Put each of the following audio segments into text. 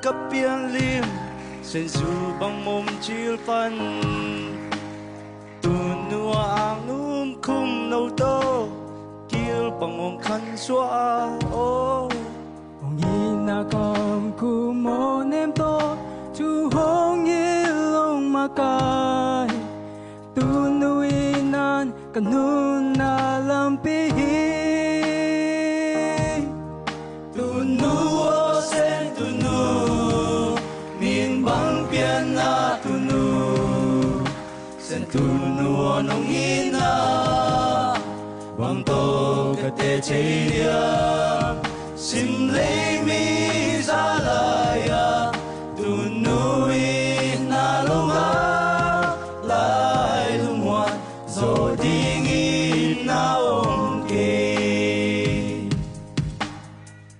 ka pian lim sen su bang mom chil fan tu nua ang khum nâu to kil bang mom khan xóa ô hong in na com ku mo nem to chu hong il long ma kai tu nui nan kanun na lampi tu nuo sen tu nu min bang pian na tu nu sen tu nuo nong ina bang to ka te cheia sim lei mi za la ya tu nui na longa lai lung wan zo ding in na ong ke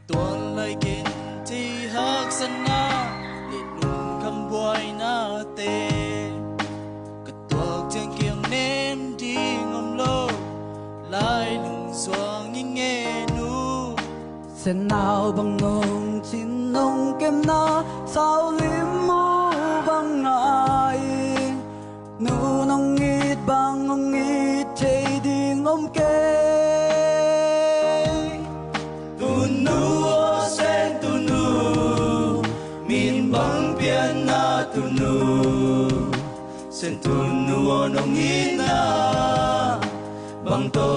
tuan lai kin ti hak sana lit nun kam boy na te ka tuak chang kiang nem ding om lo lai lung xoang ni nghe nu sen nào bằng ngông chín nông kem na sao lim mu bằng ai nu nông ít bằng ngông ít chơi đi ngông kê tu nuo sen tu nu min bang pian na tu nu sen tu nuo nong ina bang to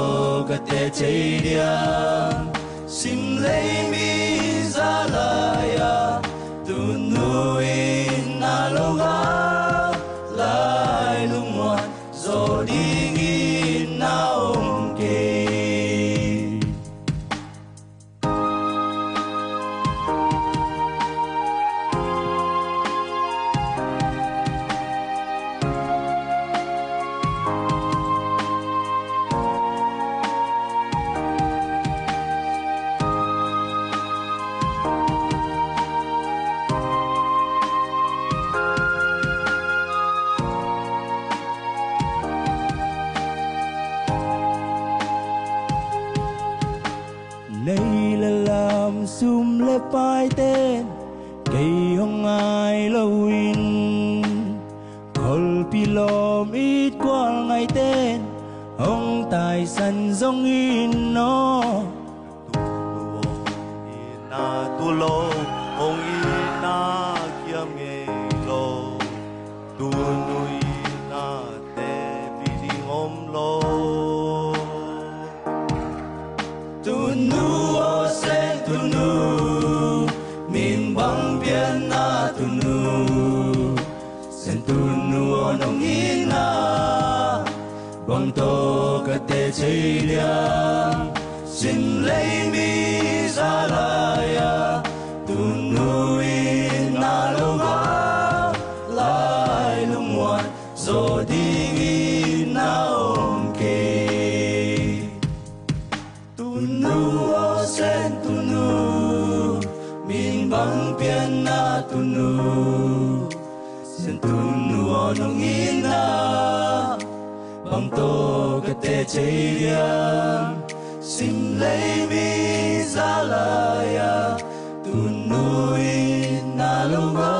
ka te chei dia sim lei mi za la ya tu nui na longa lai lung wan zo ding in na ong ke lấy là làm sum lê pai tên cây hong ai lâu in kol pilom ít qua ngày tên hong tài san dong in nó na tu lo hong in na kia nghe lo tu nui na te vi đi ôm lo tu nuo sen tu nu min bang pian na tu nu sen tu nuo nong ina bang to ka te chei liang sin lei mi za la ya tu nui na lo ga lai lung wan zo ding in na ong ke tu nuo sen tu nu min bang pian na tu nu sen tu nuo nong ina bang to ka te chei liang sim lei mi za la ya tu nui na lo ga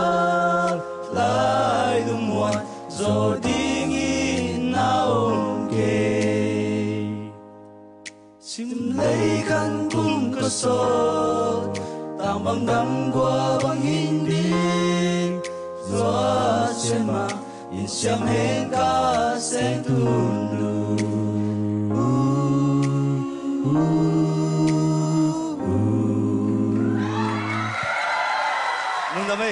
lai lung wan zo ding in na ong ke sim lei kan kum ka so tang bang dam qua bang in đi gió sema in xiang hen ka sen tu nu Nung đam mê